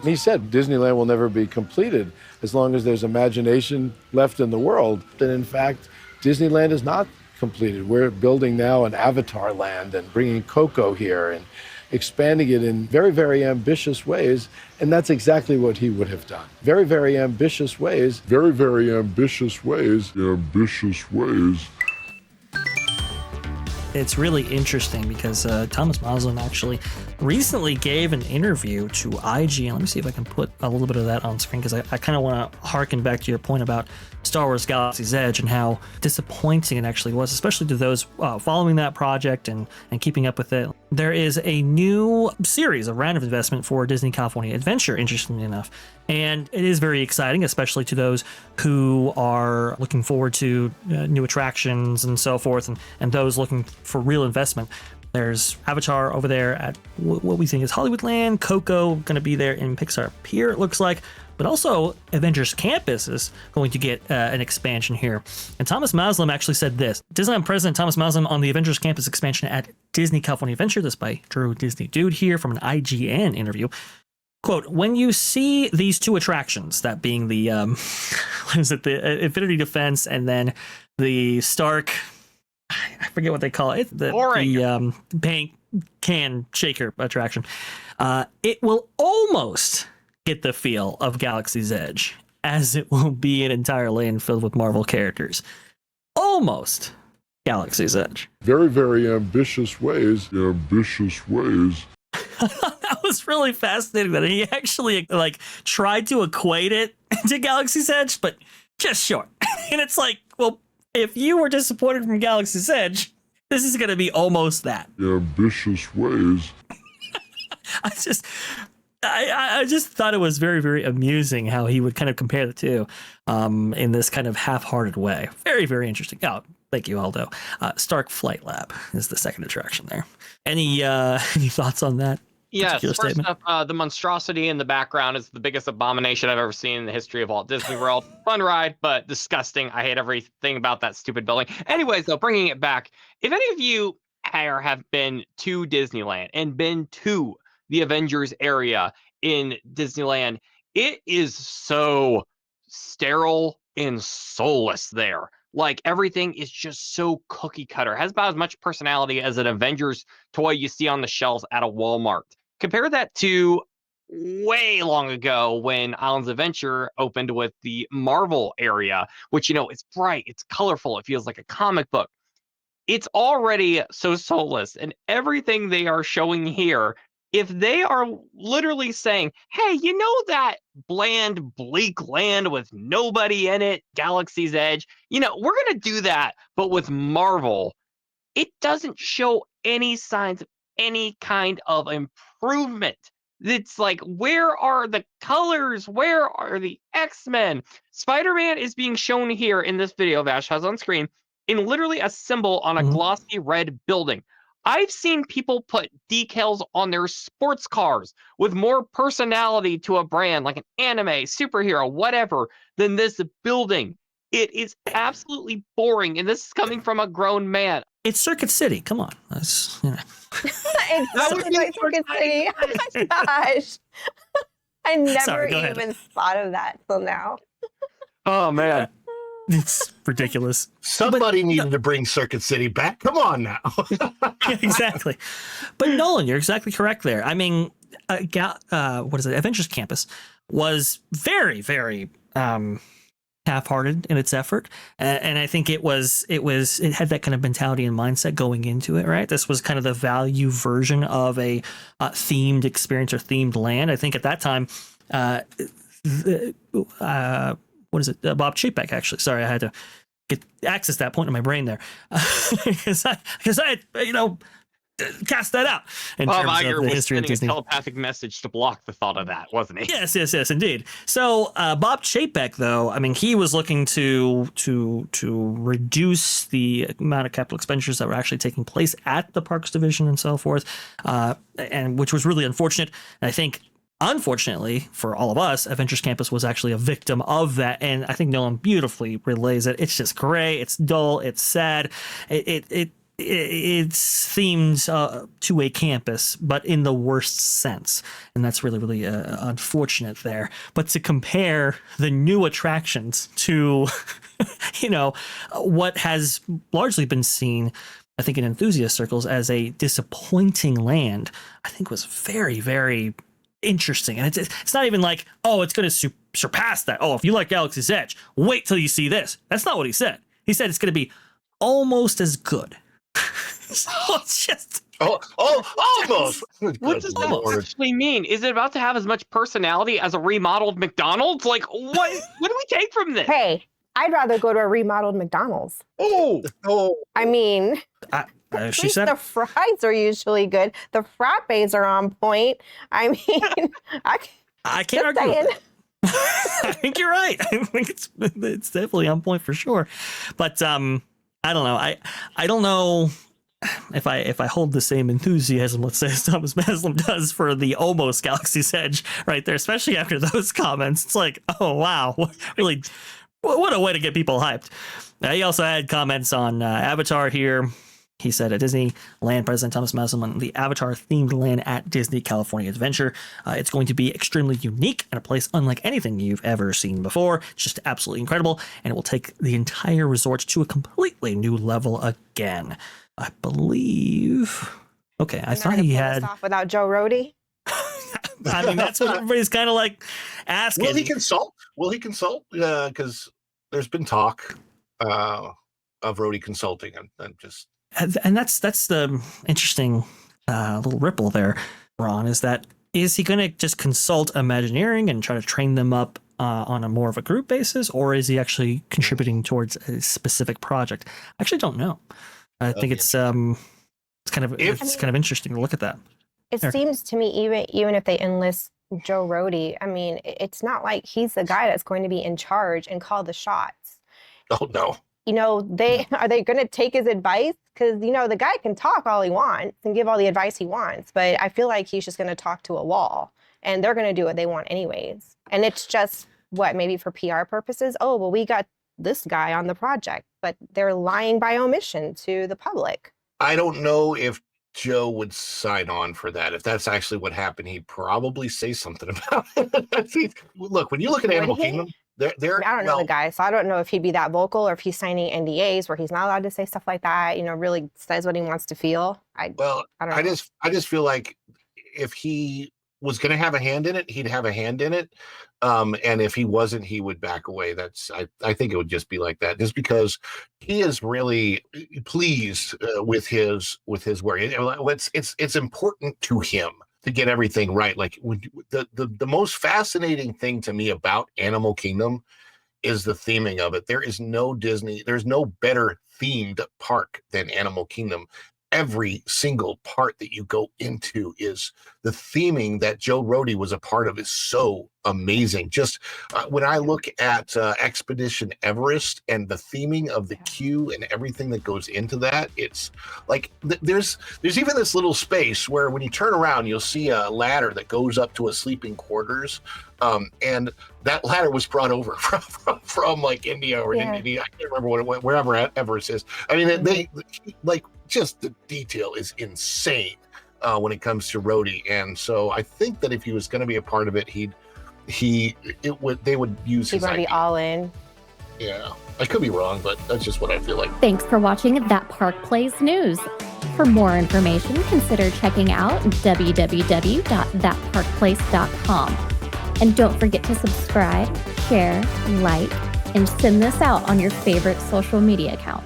He said Disneyland will never be completed as long as there's imagination left in the world. And in fact, Disneyland is not completed. We're building now an Avatar land and bringing Coco here and expanding it in very, very ambitious ways. And that's exactly what he would have done. Very, very ambitious ways. Very, very ambitious ways. Ambitious ways. It's really interesting because Thomas Moslem actually recently gave an interview to IG. And let me see if I can put a little bit of that on screen because I kind of want to harken back to your point about Star Wars Galaxy's Edge and how disappointing it actually was, especially to those following that project and keeping up with it. There is a new series, a round of investment for Disney California Adventure, interestingly enough. And it is very exciting, especially to those who are looking forward to new attractions and so forth, and those looking for real investment. There's Avatar over there at what we think is Hollywoodland, Coco going to be there in Pixar Pier, it looks like, but also Avengers Campus is going to get an expansion here. And Thomas Moslem actually said this. Disneyland President Thomas Moslem on the Avengers Campus expansion at Disney California Adventure, this by Drew Disney Dude here from an IGN interview. Quote, when you see these two attractions, that being the, what is it, the Infinity Defense and then the Stark, I forget what they call it, the paint can shaker attraction, it will almost get the feel of Galaxy's Edge, as it will be an entire lane filled with Marvel characters. Almost Galaxy's Edge. Very, very ambitious ways. Ambitious ways. That was really fascinating that he actually tried to equate it to Galaxy's Edge, but just short. And it's like, well, if you were disappointed from Galaxy's Edge, this is going to be almost that. Ambitious ways. I just thought it was very, very amusing how he would kind of compare the two in this kind of half-hearted way. Very, very interesting. Oh, thank you, Aldo. Stark Flight Lab is the second attraction there. Any thoughts on that? Yes, first statement? up, the monstrosity in the background is the biggest abomination I've ever seen in the history of Walt Disney World. Fun ride, but disgusting. I hate everything about that stupid building. Anyways, though, bringing it back, if any of you have been to Disneyland and been to the Avengers area in Disneyland, it is so sterile and soulless there. Like, everything is just so cookie cutter. It has about as much personality as an Avengers toy you see on the shelves at a Walmart. Compare that to way long ago when Islands of Adventure opened with the Marvel area, which, it's bright, it's colorful, it feels like a comic book. It's already so soulless, and everything they are showing here, if they are literally saying, hey, that bland, bleak land with nobody in it, Galaxy's Edge, we're going to do that, but with Marvel, it doesn't show any signs of any kind of improvement. It's like, where are the colors? Where are the X-Men? Spider-Man is being shown here in this video Vash has on screen in literally a symbol on a glossy red building. I've seen people put decals on their sports cars with more personality to a brand, like an anime, superhero, whatever, than this building. It is absolutely boring, and this is coming from a grown man. It's Circuit City. Come on. That's, It's like Circuit City. Oh my gosh. I never even thought of that till now. Oh, man. It's ridiculous. Somebody needed to bring Circuit City back. Come on now. Exactly. But Nolan, you're exactly correct there. I mean, what is it? Avengers Campus was very, very half-hearted in its effort, and I think it had that kind of mentality and mindset going into it. Right, this was kind of the value version of a themed experience or themed land. I think at that time, what is it? Bob Chapek, actually. Sorry, I had to get access that point in my brain there because I cast that out in Bob terms Iger of the was history of sending Disney. a telepathic message to block the thought of that, wasn't he? Yes, indeed. So Bob Chapek, though, I mean, he was looking to reduce the amount of capital expenditures that were actually taking place at the Parks Division and so forth, and which was really unfortunate. And I think, unfortunately for all of us, Avengers Campus was actually a victim of that, and I think Nolan beautifully relays it. It's just gray, it's dull, it's sad. it's themed to a campus, but in the worst sense. And that's really, really unfortunate there. But to compare the new attractions to, what has largely been seen, I think, in enthusiast circles as a disappointing land, I think was very, very interesting. And it's not even like, oh, it's going to surpass that. Oh, if you like Galaxy's Edge, wait till you see this. That's not what he said. He said it's going to be almost as good. So it's just almost. What does that actually mean? Is it about to have as much personality as a remodeled McDonald's? Like, what do we take from this? Hey, I'd rather go to a remodeled McDonald's. Oh. I mean, she at least said the fries are usually good. The frappes are on point. I mean, I can't argue with that. I think you're right. I think it's definitely on point for sure. But I don't know. I don't know if I hold the same enthusiasm, let's say, as Thomas Maslam does for the almost Galaxy's Edge right there, especially after those comments. It's like, oh wow, really, what a way to get people hyped. He also had comments on Avatar here. He said at Disneyland, President Thomas Maslam, on the Avatar-themed land at Disney California Adventure. It's going to be extremely unique and a place unlike anything you've ever seen before. It's just absolutely incredible, and it will take the entire resort to a completely new level again. I believe. Okay, I thought he had. Off without Joe Rohde. I mean, that's what everybody's kind of like asking. Will he consult? Because there's been talk of Rohde consulting, and just. And that's the interesting little ripple there, Ron, is he going to just consult Imagineering and try to train them up on a more of a group basis, or is he actually contributing towards a specific project? I actually don't know. I think it's kind of interesting to look at that. It seems to me, even if they enlist Joe Rohde, I mean, it's not like he's the guy that's going to be in charge and call the shots. Oh no. Are they going to take his advice? Because, the guy can talk all he wants and give all the advice he wants, but I feel like he's just going to talk to a wall, and they're going to do what they want anyways. And it's just, maybe for PR purposes? Oh, well, we got this guy on the project, but they're lying by omission to the public. I don't know if Joe would sign on for that. If that's actually what happened, he'd probably say something about it. Look, when you look at Animal Kingdom, I don't know the guy, so I don't know if he'd be that vocal or if he's signing NDAs where he's not allowed to say stuff like that. Really says what he wants to feel. I don't know. I just feel like if he was going to have a hand in it, he'd have a hand in it. And if he wasn't, he would back away. I think it would just be like that, just because he is really pleased with his work. It's important to him to get everything right. Like the most fascinating thing to me about Animal Kingdom is the theming of it. There's no better themed park than Animal Kingdom. Every single part that you go into is the theming that Joe Rohde was a part of is so amazing. Just when I look at Expedition Everest and the theming of the queue and everything that goes into that, it's like there's even this little space where when you turn around, you'll see a ladder that goes up to a sleeping quarters. And that ladder was brought over from like India or India. I can't remember wherever Everest is. I mean, they like just the detail is insane when it comes to Rohde. And so I think that if he was going to be a part of it, they would use his idea. He'd want to be all in. Yeah, I could be wrong, but that's just what I feel like. Thanks for watching That Park Plays News. For more information, consider checking out www.thatparkplace.com. And don't forget to subscribe, share, like, and send this out on your favorite social media accounts.